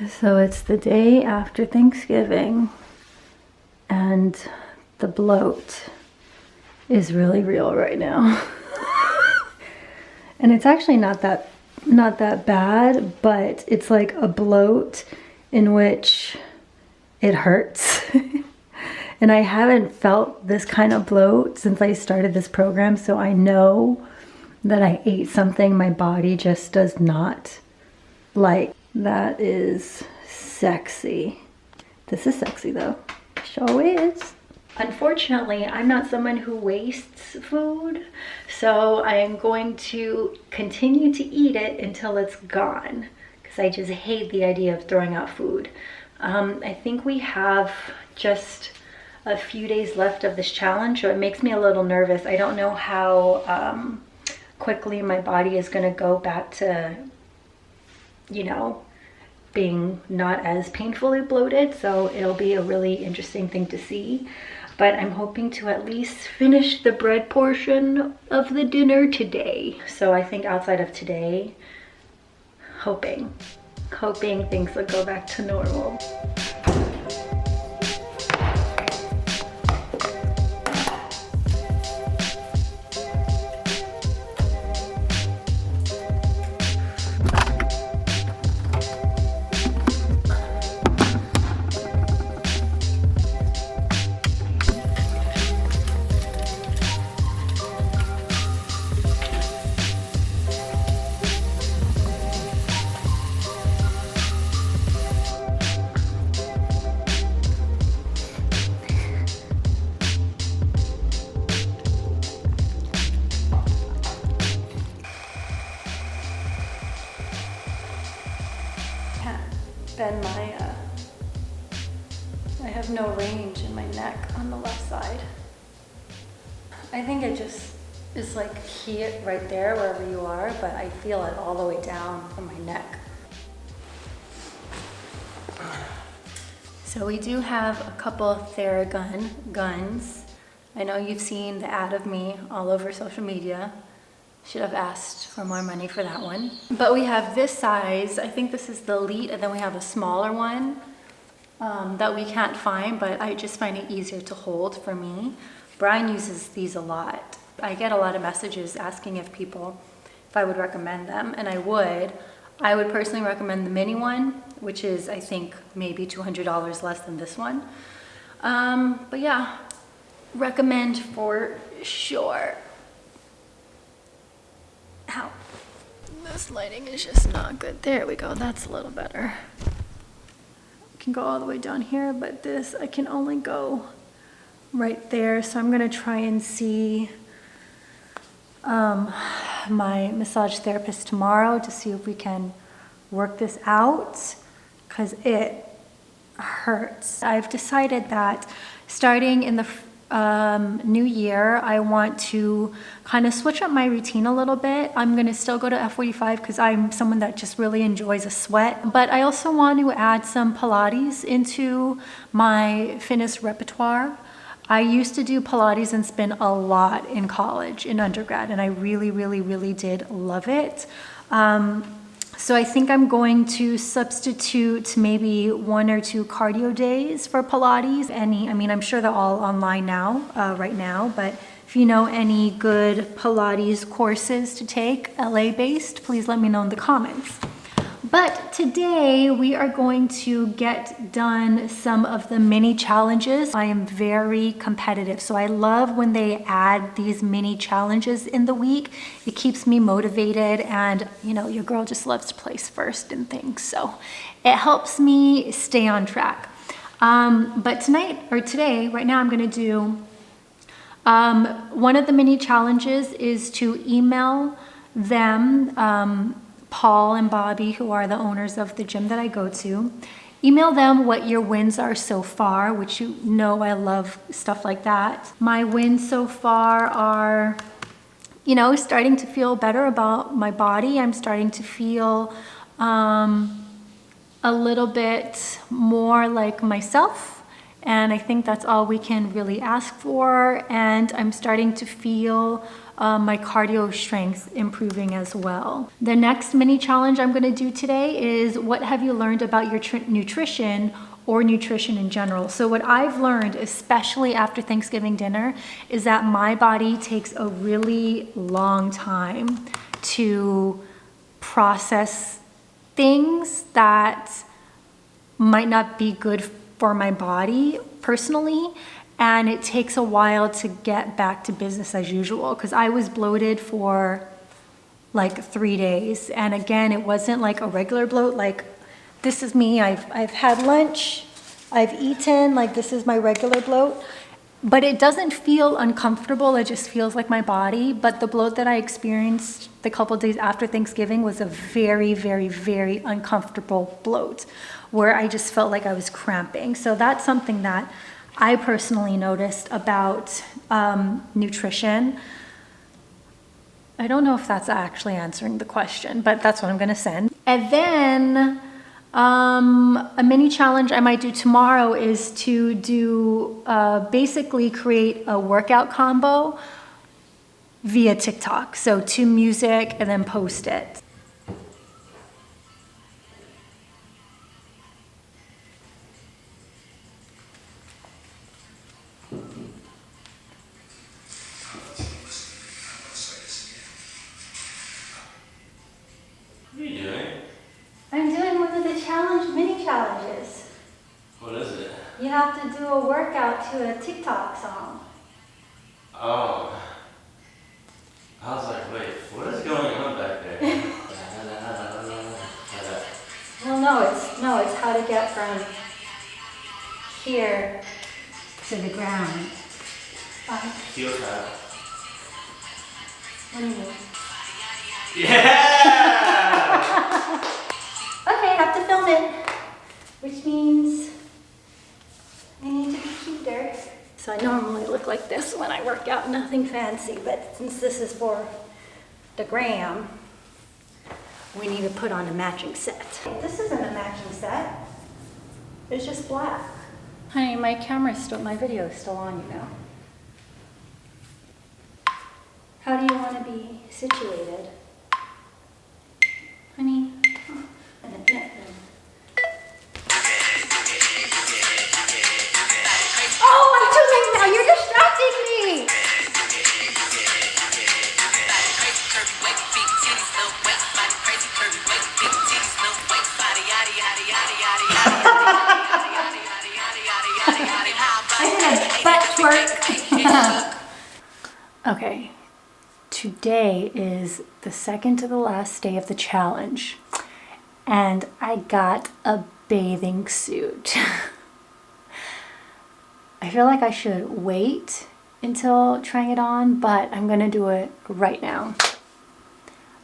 So it's the day after Thanksgiving and the bloat is really real right now. And it's actually not that bad, but it's like a bloat in which it hurts. And I haven't felt this kind of bloat since I started this program, so I know that I ate something my body just does not like. That is sexy. This is sexy though. Sure is. Unfortunately, I'm not someone who wastes food, so I am going to continue to eat it until it's gone, because I just hate the idea of throwing out food. I think we have just a few days left of this challenge, so it makes me a little nervous. I don't know how quickly my body is going to go back to, you know, being not as painfully bloated, so it'll be a really interesting thing to see. But I'm hoping to at least finish the bread portion of the dinner today. So I think outside of today, hoping things will go back to normal. Bend my, I have no range in my neck on the left side. I think it just is like here, right there, wherever you are, but I feel it all the way down from my neck. So we do have a couple Theragun guns. I know you've seen the ad of me all over social media. Should have asked for more money for that one. But we have this size, I think this is the Elite, and then we have a smaller one that we can't find, but I just find it easier to hold for me. Brian uses these a lot. I get a lot of messages asking if I would recommend them, and I would. I would personally recommend the mini one, which is, I think, maybe $200 less than this one. But yeah, recommend for sure. Ow. This lighting is just not good. There we go, that's a little better. I can go all the way down here, but this, I can only go right there. So I'm gonna try and see my massage therapist tomorrow to see if we can work this out, because it hurts. I've decided that starting in the new year, I want to kind of switch up my routine a little bit. I'm going to still go to F45 because I'm someone that just really enjoys a sweat, but I also want to add some Pilates into my fitness repertoire. I used to do Pilates and spin a lot in college, in undergrad, and I really did love it. So I think I'm going to substitute maybe 1 or 2 cardio days for Pilates. I mean, I'm sure they're all online now, right now, but if you know any good Pilates courses to take, LA-based, please let me know in the comments. But today we are going to get done some of the mini challenges. I am very competitive, so I love when they add these mini challenges in the week. It keeps me motivated, and you know, your girl just loves to place first in things, so it helps me stay on track. But today, right now, I'm gonna do one of the mini challenges is to email them, Paul and Bobby, who are the owners of the gym that I go to. Email them what your wins are so far, which you know I love stuff like that. My wins so far are, you know, starting to feel better about my body. I'm starting to feel a little bit more like myself, and I think that's all we can really ask for. And I'm starting to feel my cardio strength improving as well. The next mini challenge I'm gonna do today is what have you learned about your nutrition or nutrition in general. So what I've learned, especially after Thanksgiving dinner, is that my body takes a really long time to process things that might not be good for my body personally, and it takes a while to get back to business as usual, because I was bloated for like 3 days, and again, it wasn't like a regular bloat. Like, this is me, I've had lunch, I've eaten, like this is my regular bloat, but it doesn't feel uncomfortable, it just feels like my body. But the bloat that I experienced the couple days after Thanksgiving was a very, very, very uncomfortable bloat where I just felt like I was cramping. So that's something that I personally noticed about nutrition. I don't know if that's actually answering the question, but that's what I'm gonna send. And then a mini challenge I might do tomorrow is to do basically create a workout combo via TikTok. So to music and then post it. What are you doing? I'm doing one of the mini challenges. What is it? You have to do a workout to a TikTok song. Oh. I was like, wait, what is going on back there? Well, no, it's how to get from here to the ground. Heel tap. What do you mean? Yeah! Okay, I have to film it, which means I need to be cuter. So I normally look like this when I work out, nothing fancy, but since this is for the gram, we need to put on a matching set. This isn't a matching set, it's just black. Honey, my video is still on, you know. How do you want to be situated? Honey? Oh, I'm too late now. You're distracting me. I did a butt twerk. Okay. Today is the second to the last day of the challenge, and I got a bathing suit. I feel like I should wait until trying it on, but I'm gonna do it right now.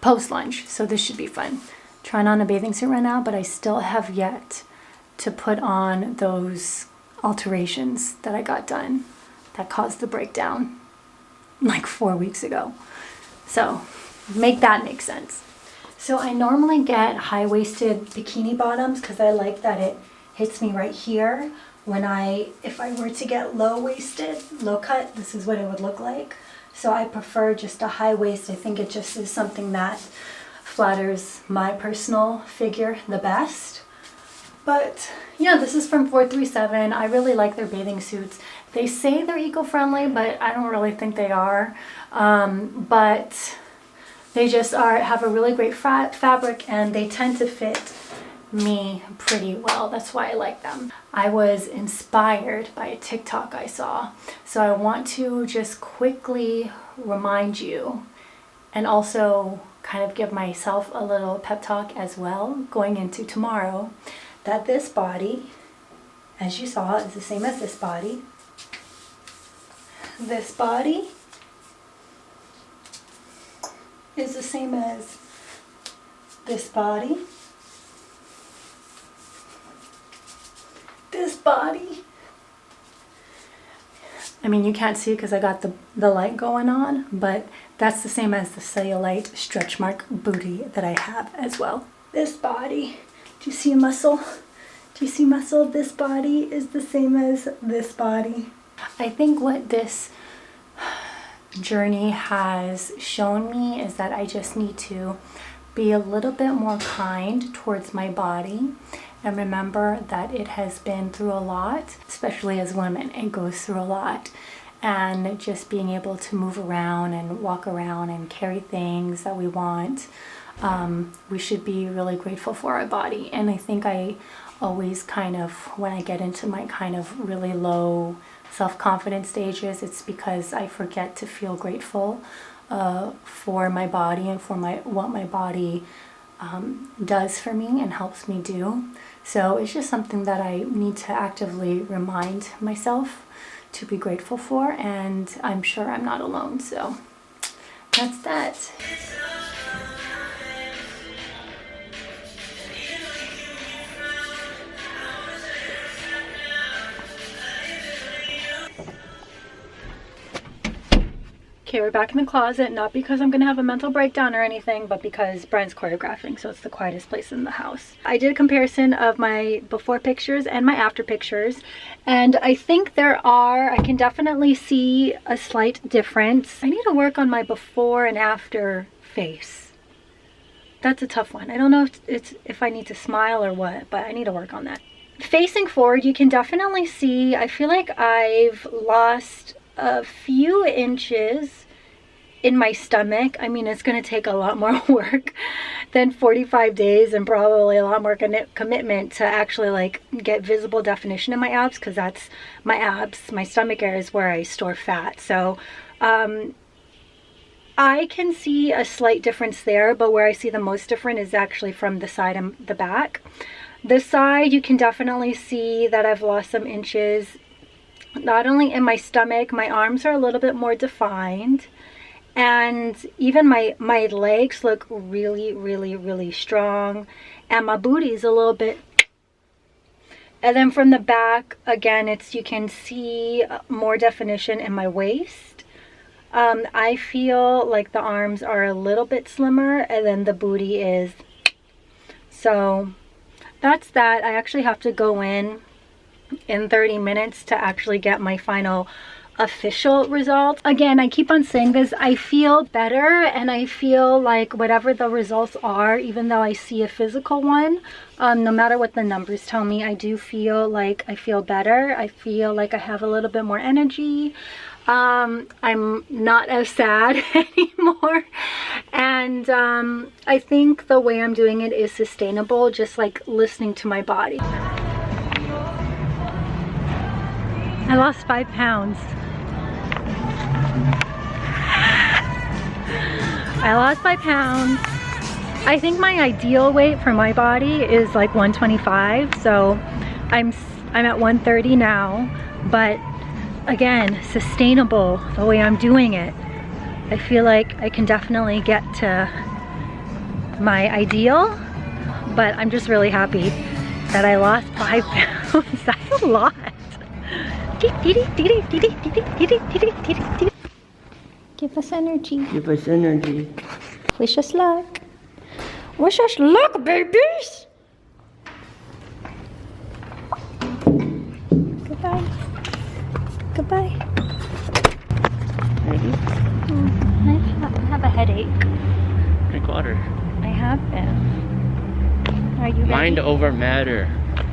Post lunch, so this should be fun. Trying on a bathing suit right now, but I still have yet to put on those alterations that I got done that caused the breakdown like 4 weeks ago. So make that make sense. So I normally get high-waisted bikini bottoms because I like that it hits me right here. If I were to get low-waisted, low-cut, this is what it would look like. So I prefer just a high waist. I think it just is something that flatters my personal figure the best. But yeah, this is from 437. I really like their bathing suits. They say they're eco-friendly, but I don't really think they are. But they just have a really great fabric, and they tend to fit me pretty well. That's why I like them. I was inspired by a TikTok I saw. So I want to just quickly remind you, and also kind of give myself a little pep talk as well going into tomorrow, that this body, as you saw, is the same as this body. This body is the same as this body. This body. I mean, you can't see because I got the light going on, but that's the same as the cellulite stretch mark booty that I have as well. This body, do you see muscle? Do you see muscle? This body is the same as this body. I think what this journey has shown me is that I just need to be a little bit more kind towards my body and remember that it has been through a lot, especially as women, it goes through a lot. And just being able to move around and walk around and carry things that we want, we should be really grateful for our body. And I think I always kind of, when I get into my kind of really low self-confidence stages, it's because I forget to feel grateful for my body and for what my body does for me and helps me do. So it's just something that I need to actively remind myself to be grateful for, and I'm sure I'm not alone. So that's that. Okay, we're back in the closet, not because I'm gonna have a mental breakdown or anything, but because Brian's choreographing, so it's the quietest place in the house. I did a comparison of my before pictures and my after pictures, and I think I can definitely see a slight difference. I need to work on my before and after face. That's a tough one. I don't know if I need to smile or what, but I need to work on that. Facing forward, you can definitely see, I feel like I've lost a few inches in my stomach. I mean, it's going to take a lot more work than 45 days and probably a lot more commitment to actually like get visible definition in my abs, because that's my abs. My stomach area is where I store fat. So I can see a slight difference there, but where I see the most different is actually from the side and the back. The side, you can definitely see that I've lost some inches, not only in my stomach. My arms are a little bit more defined, and even my legs look really, really, really strong, and my booty's a little bit. And then from the back, again, you can see more definition in my waist. I feel like the arms are a little bit slimmer, and then the booty is. So that's that. I actually have to go in 30 minutes to actually get my final official result. Again, I keep on saying this, I feel better, and I feel like whatever the results are, even though I see a physical one, no matter what the numbers tell me, I do feel like I feel better. I feel like I have a little bit more energy. I'm not as sad anymore, and I think the way I'm doing it is sustainable, just like listening to my body. I lost 5 pounds. I lost 5 pounds. I think my ideal weight for my body is like 125, so I'm at 130 now, but again, sustainable the way I'm doing it. I feel like I can definitely get to my ideal, but I'm just really happy that I lost 5 pounds. That's a lot. Give us energy. Give us energy. Wish us luck. Wish us luck, babies. Goodbye. Goodbye. Ready? I have a headache. Drink water. I have been. Are you ready? Mind over matter.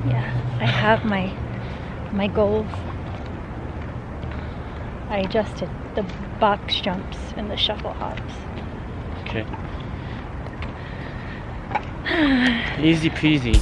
Yeah, I have my goals. I adjusted the box jumps and the shuffle hops. Okay. Easy peasy.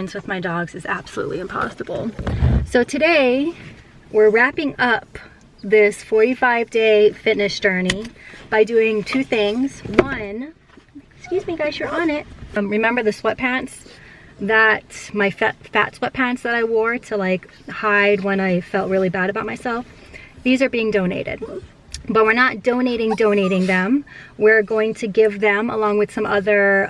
mornings with my dogs is absolutely impossible. So today we're wrapping up this 45-day fitness journey by doing two things. One, excuse me guys, you're on it. Remember the sweatpants, that my fat sweatpants that I wore to like hide when I felt really bad about myself? These are being donated. But we're not donating them. We're going to give them, along with some other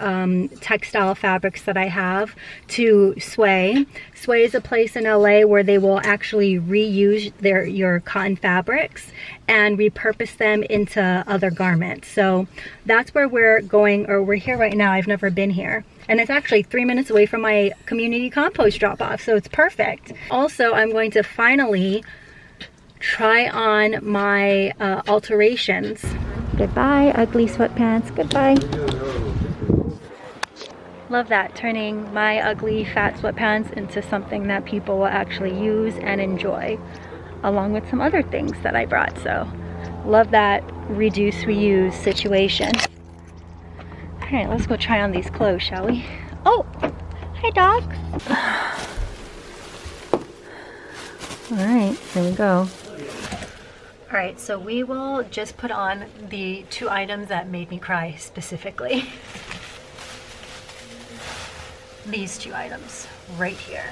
textile fabrics that I have, to Sway. Sway is a place in LA where they will actually reuse your cotton fabrics and repurpose them into other garments. So that's where we're going, or we're here right now. I've never been here. And it's actually 3 minutes away from my community compost drop-off, so it's perfect. Also, I'm going to finally try on my alterations. Goodbye, ugly sweatpants. Goodbye. Love that, turning my ugly fat sweatpants into something that people will actually use and enjoy, along with some other things that I brought. So love that reduce, reuse situation. All right, let's go try on these clothes, shall we? Oh, hi dog. All right, here we go. All right, so we will just put on the two items that made me cry specifically. These two items right here.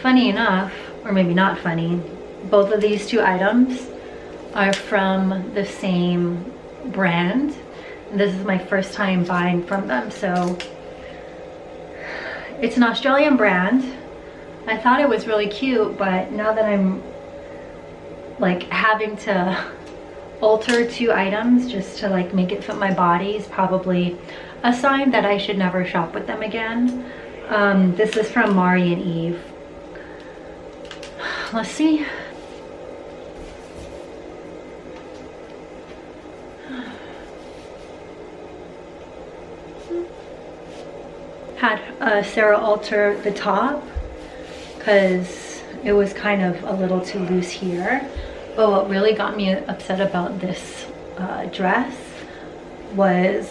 Funny enough, or maybe not funny, both of these two items are from the same brand. This is my first time buying from them, so it's an Australian brand. I thought it was really cute, but now that I'm like having to alter two items just to like make it fit my body is probably a sign that I should never shop with them again. This is from Mari and Eve. Let's see. Had Sarah alter the top because it was kind of a little too loose here. But what really got me upset about this dress was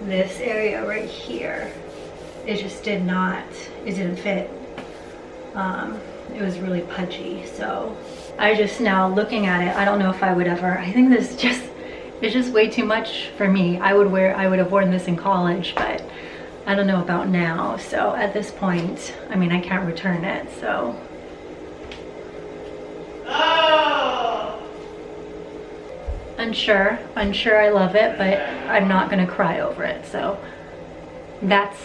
this area right here. It just did not, it didn't fit. It was really pudgy. So I just now looking at it, I don't know if I would ever, I think this just, it's just way too much for me. I would have worn this in college, but I don't know about now. So at this point, I mean, I can't return it, so. Unsure I love it, but I'm not gonna cry over it, so that's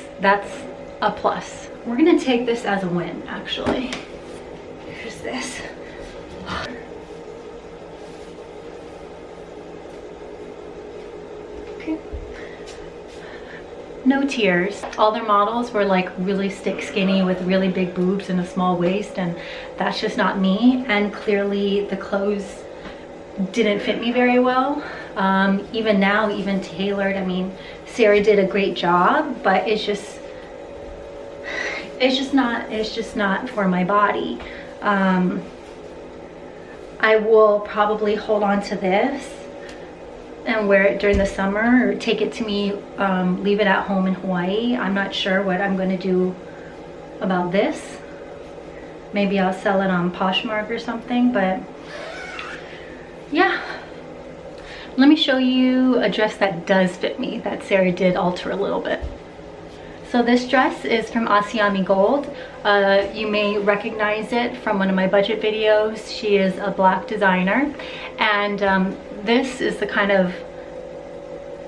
a plus. We're gonna take this as a win, actually. Here's this. Okay. No tears. All their models were like really stick skinny with really big boobs and a small waist, and that's just not me. And clearly the clothes didn't fit me very well. Even now, even tailored, I mean, Sarah did a great job, but it's just not for my body. I will probably hold on to this and wear it during the summer, or take it to me, leave it at home in Hawaii. I'm not sure what I'm going to do about this. Maybe I'll sell it on Poshmark or something, but yeah. Let me show you a dress that does fit me, that Sarah did alter a little bit. So this dress is from Asiami Gold. You may recognize it from one of my budget videos. She is a black designer, and this is the kind of,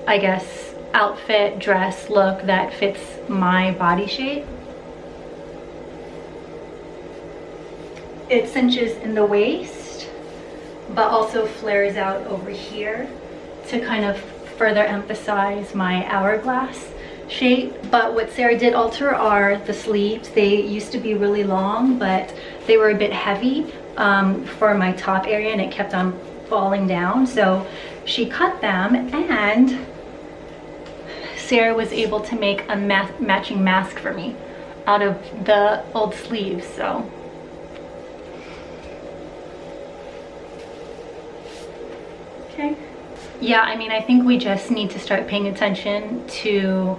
I guess, outfit, dress look that fits my body shape. It cinches in the waist, but also flares out over here to kind of further emphasize my hourglass shape. But what Sarah did alter are the sleeves. They used to be really long, but they were a bit heavy for my top area, and it kept on falling down. So she cut them, and Sarah was able to make a matching mask for me out of the old sleeves. So okay. Yeah, I mean, I think we just need to start paying attention to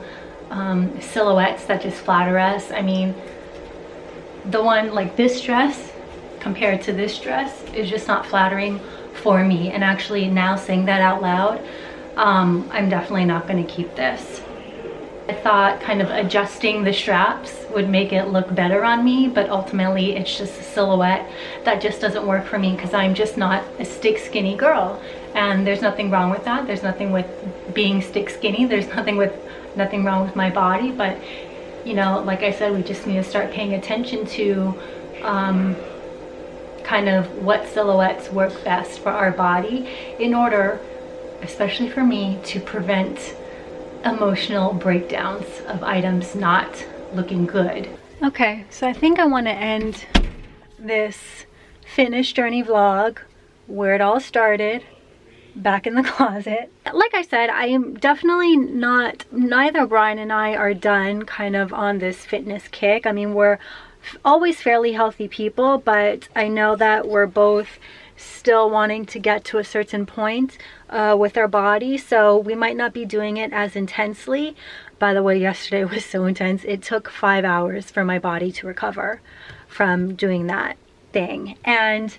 silhouettes that just flatter us. I mean, the one like this dress compared to this dress is just not flattering for me. And actually now saying that out loud, I'm definitely not going to keep this. I thought kind of adjusting the straps would make it look better on me, but ultimately it's just a silhouette that just doesn't work for me because I'm just not a stick skinny girl. And there's nothing wrong with that. There's nothing with being stick skinny. There's nothing wrong with my body. But, you know, like I said, we just need to start paying attention to kind of what silhouettes work best for our body in order, especially for me, to prevent emotional breakdowns of items not looking good. Okay, so I think I want to end this fitness journey vlog where it all started, back in the closet. Like I said, I am definitely not, neither Brian and I are done kind of on this fitness kick. I mean, we're always fairly healthy people, but I know that we're both still wanting to get to a certain point with our body, so we might not be doing it as intensely. By the way, yesterday was so intense. It took 5 hours for my body to recover from doing that thing. And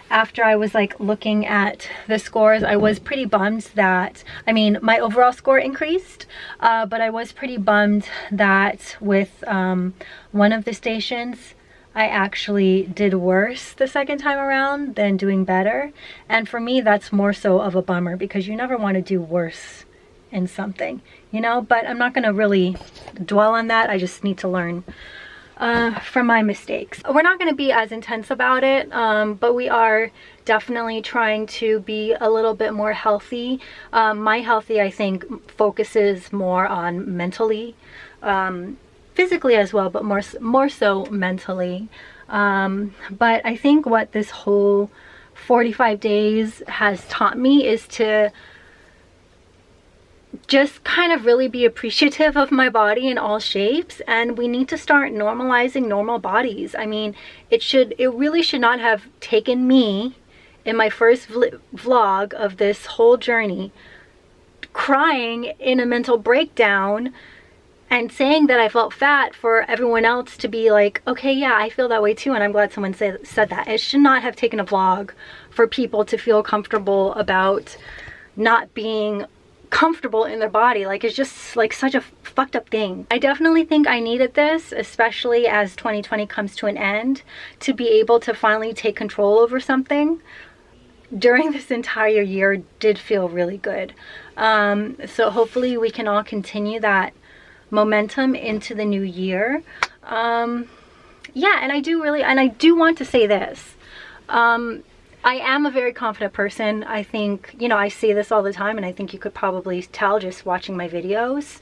after I was like looking at the scores, I was pretty bummed that, I mean, my overall score increased, but I was pretty bummed that with one of the stations, I actually did worse the second time around than doing better. And for me, that's more so of a bummer because you never want to do worse in something, you know, but I'm not going to really dwell on that. I just need to learn from my mistakes. We're not going to be as intense about it, but we are definitely trying to be a little bit more healthy. My healthy, I think, focuses more on mentally, physically as well, but more so mentally. But I think what this whole 45 days has taught me is to just kind of really be appreciative of my body in all shapes, and we need to start normalizing normal bodies. I mean, it really should not have taken me in my first vlog of this whole journey crying in a mental breakdown and saying that I felt fat for everyone else to be like, okay, yeah, I feel that way too, and I'm glad someone said that. It should not have taken a vlog for people to feel comfortable about not being comfortable in their body. Like, it's just like such a fucked up thing. I definitely think I needed this, especially as 2020 comes to an end, to be able to finally take control over something. During this entire year did feel really good. So hopefully we can all continue that momentum into the new year. Yeah, and I do want to say this. I am a very confident person. I think, you know, I say this all the time, and I think you could probably tell just watching my videos,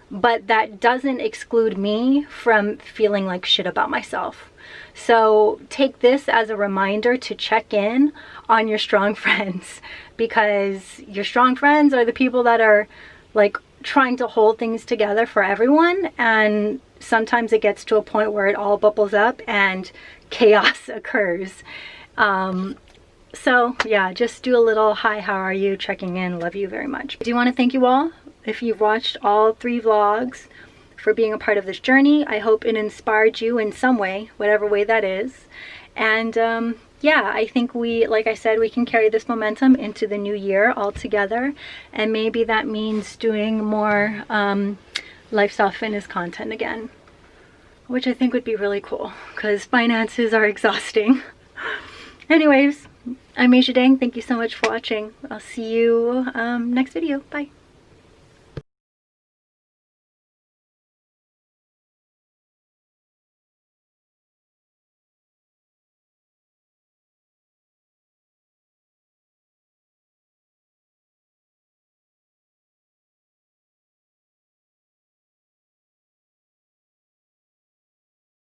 but that doesn't exclude me from feeling like shit about myself. So take this as a reminder to check in on your strong friends, because your strong friends are the people that are like trying to hold things together for everyone, and sometimes it gets to a point where it all bubbles up and chaos occurs. So yeah, just do a little hi, how are you, checking in, love you very much. I do want to thank you all if you've watched all 3 vlogs for being a part of this journey. I hope it inspired you in some way, whatever way that is. And yeah, I think like I said, we can carry this momentum into the new year all together, and maybe that means doing more lifestyle fitness content again, which I think would be really cool because finances are exhausting. Anyways, I'm Asia Dang. Thank you so much for watching. I'll see you next video. Bye.